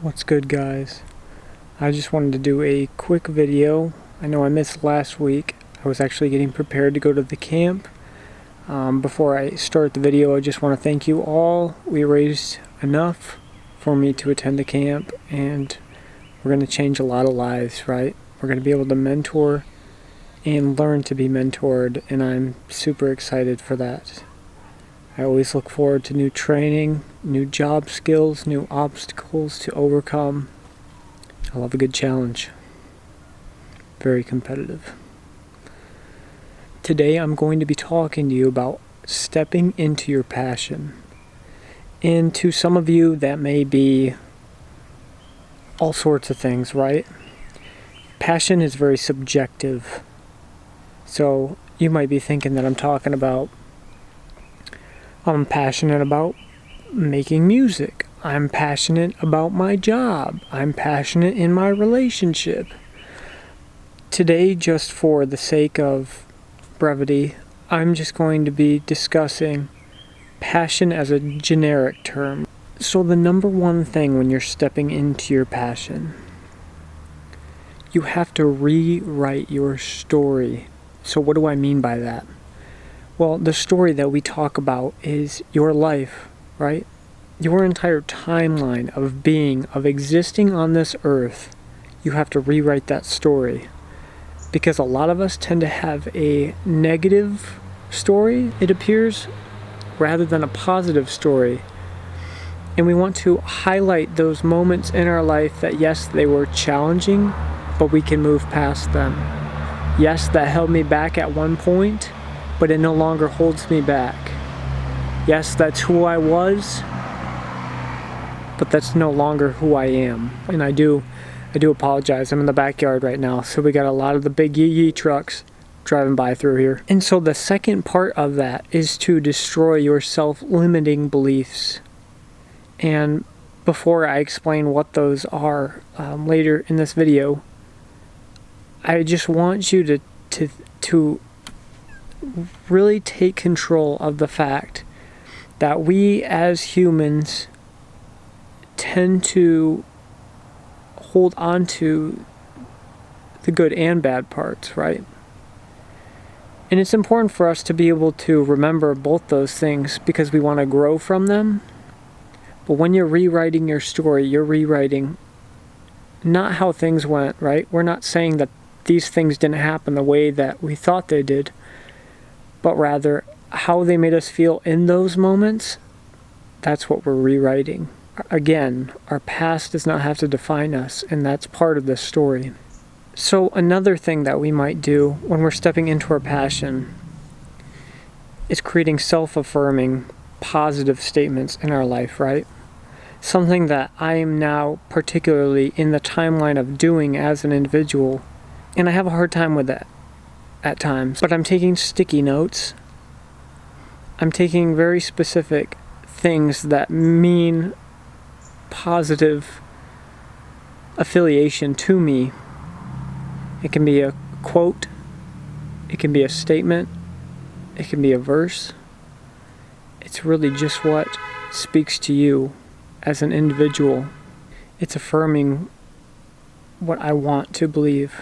What's good, guys? I just wanted to do a quick video. I know I missed last week. I was actually getting prepared to go to the camp. Before I start the video, I just want to thank you all. We raised enough for me to attend the camp, and we're going to change a lot of lives, right? We're going to be able to mentor and learn to be mentored, and I'm super excited for that. I always look forward to new training, new job skills, new obstacles to overcome. I love a good challenge. Very competitive. Today I'm going to be talking to you about stepping into your passion. And to some of you, that may be all sorts of things, right? Passion is very subjective. So you might be thinking that I'm talking about I'm passionate about making music. I'm passionate about my job. I'm passionate in my relationship. Today, just for the sake of brevity, I'm just going to be discussing passion as a generic term. So the number one thing when you're stepping into your passion, you have to rewrite your story. So what do I mean by that? Well, the story that we talk about is your life, right? Your entire timeline of being, of existing on this earth. You have to rewrite that story. Because a lot of us tend to have a negative story, it appears, rather than a positive story. And we want to highlight those moments in our life that, yes, they were challenging, but we can move past them. Yes, that held me back at one point, but it no longer holds me back. Yes, that's who I was, but that's no longer who I am. And I do apologize. I'm in the backyard right now, so we got a lot of the big yee trucks driving by through here. And so the second part of that is to destroy your self-limiting beliefs. And before I explain what those are later in this video, I just want you to really take control of the fact that we as humans tend to hold on to the good and bad parts, right? And it's important for us to be able to remember both those things because we want to grow from them. But when you're rewriting your story, you're rewriting not how things went, right? We're not saying that these things didn't happen the way that we thought they did, but rather how they made us feel in those moments. That's what we're rewriting. Again, our past does not have to define us, and that's part of this story. So another thing that we might do when we're stepping into our passion is creating self-affirming, positive statements in our life, right? Something that I am now particularly in the timeline of doing as an individual, and I have a hard time with that at times. But I'm taking sticky notes. I'm taking very specific things that mean positive affiliation to me. It can be a quote, it can be a statement, it can be a verse. It's really just what speaks to you as an individual. It's affirming what I want to believe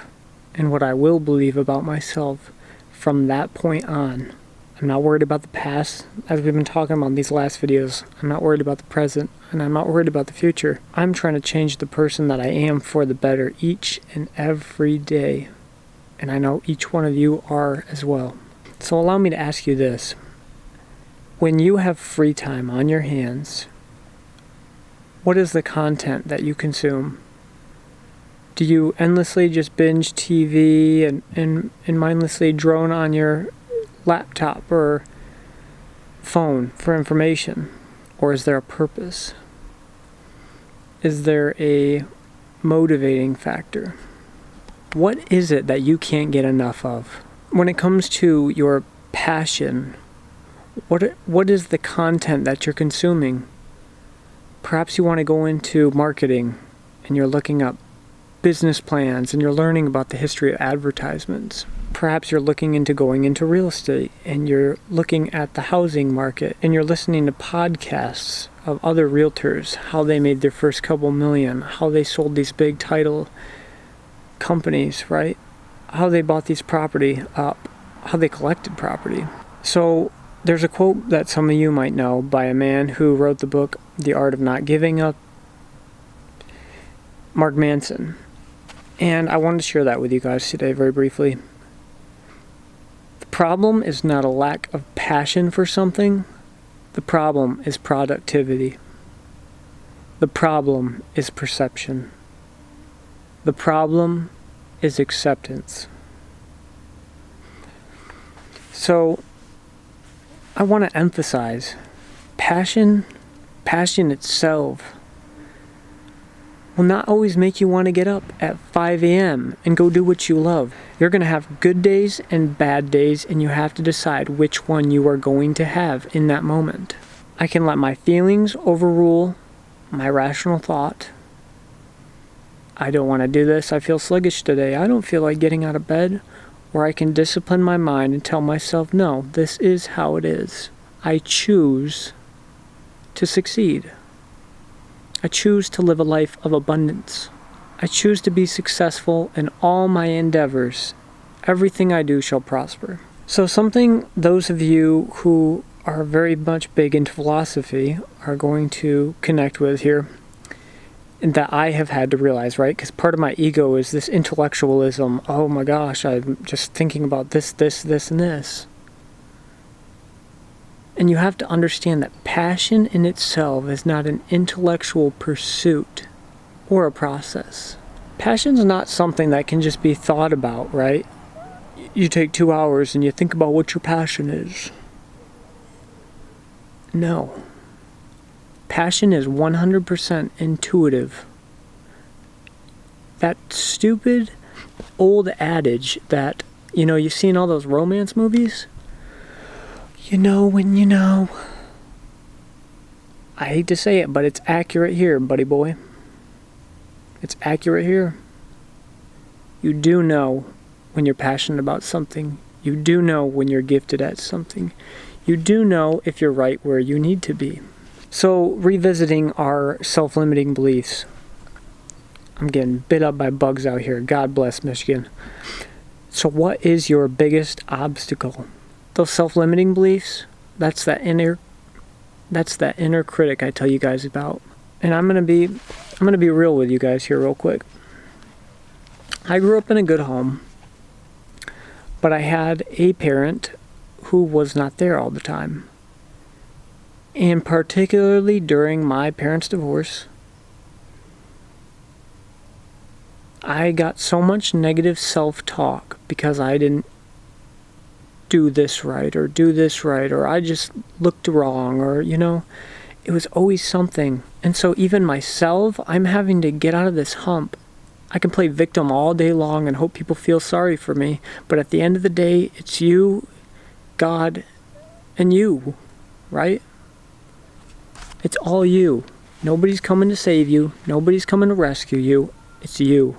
and what I will believe about myself from that point on. I'm not worried about the past, as we've been talking about in these last videos. I'm not worried about the present, and I'm not worried about the future. I'm trying to change the person that I am for the better each and every day. And I know each one of you are as well. So allow me to ask you this. When you have free time on your hands, what is the content that you consume? Do you endlessly just binge TV and mindlessly drone on your laptop or phone for information? Or is there a purpose? Is there a motivating factor? What is it that you can't get enough of? When it comes to your passion, what is the content that you're consuming? Perhaps you want to go into marketing and you're looking up business plans and you're learning about the history of advertisements. Perhaps you're looking into going into real estate and you're looking at the housing market and you're listening to podcasts of other realtors, how they made their first couple million, how they sold these big title companies, right? How they bought these property up, how they collected property. So there's a quote that some of you might know by a man who wrote the book The Art of Not Giving Up, Mark Manson. And I wanted to share that with you guys today very briefly. The problem is not a lack of passion for something. The problem is productivity. The problem is perception. The problem is acceptance. So, I want to emphasize, passion itself will not always make you want to get up at 5 a.m. and go do what you love. You're going to have good days and bad days, and you have to decide which one you are going to have in that moment. I can let my feelings overrule my rational thought. I don't want to do this. I feel sluggish today. I don't feel like getting out of bed. Or I can discipline my mind and tell myself, no, this is how it is. I choose to succeed. I choose to live a life of abundance. I choose to be successful in all my endeavors. Everything I do shall prosper. So something those of you who are very much big into philosophy are going to connect with here, and that I have had to realize, right? Because part of my ego is this intellectualism. Oh my gosh, I'm just thinking about this, and this. And you have to understand that passion in itself is not an intellectual pursuit or a process. Passion's not something that can just be thought about, right? You take 2 hours and you think about what your passion is. No. Passion is 100% intuitive. That stupid old adage that, you've seen all those romance movies? You know when you know. I hate to say it, but it's accurate here, buddy boy. It's accurate here. You do know when you're passionate about something. You do know when you're gifted at something. You do know if you're right where you need to be. So, revisiting our self-limiting beliefs. I'm getting bit up by bugs out here. God bless Michigan. So what is your biggest obstacle? Those self-limiting beliefs, that's that inner critic I tell you guys about. And I'm gonna be real with you guys here real quick. I grew up in a good home, but I had a parent who was not there all the time. And particularly during my parents' divorce, I got so much negative self-talk because I didn't do this right, or I just looked wrong, or, it was always something. And so even myself, I'm having to get out of this hump. I can play victim all day long and hope people feel sorry for me, but at the end of the day, it's you, God, and you, right? It's all you. Nobody's coming to save you. Nobody's coming to rescue you. It's you.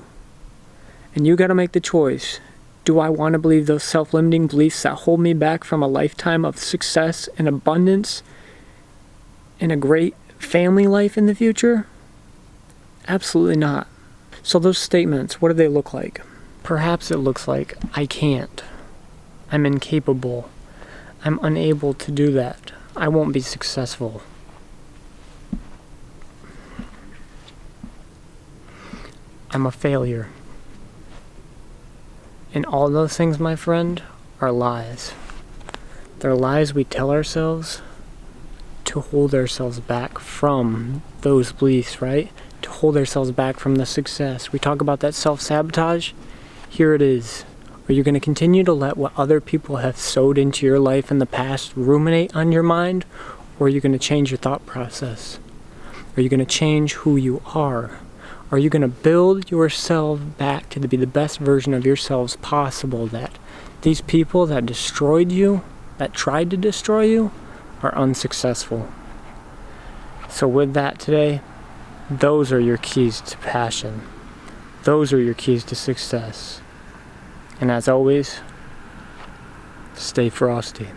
And you got to make the choice. Do I want to believe those self-limiting beliefs that hold me back from a lifetime of success and abundance and a great family life in the future? Absolutely not. So those statements, what do they look like? Perhaps it looks like, I can't. I'm incapable. I'm unable to do that. I won't be successful. I'm a failure. And all those things, my friend, are lies. They're lies we tell ourselves to hold ourselves back from those beliefs, right? To hold ourselves back from the success. We talk about that self-sabotage. Here it is. Are you going to continue to let what other people have sowed into your life in the past ruminate on your mind? Or are you going to change your thought process? Are you going to change who you are? Are you going to build yourself back to be the best version of yourselves possible, that these people that destroyed you, that tried to destroy you, are unsuccessful? So with that today, those are your keys to passion. Those are your keys to success. And as always, stay frosty.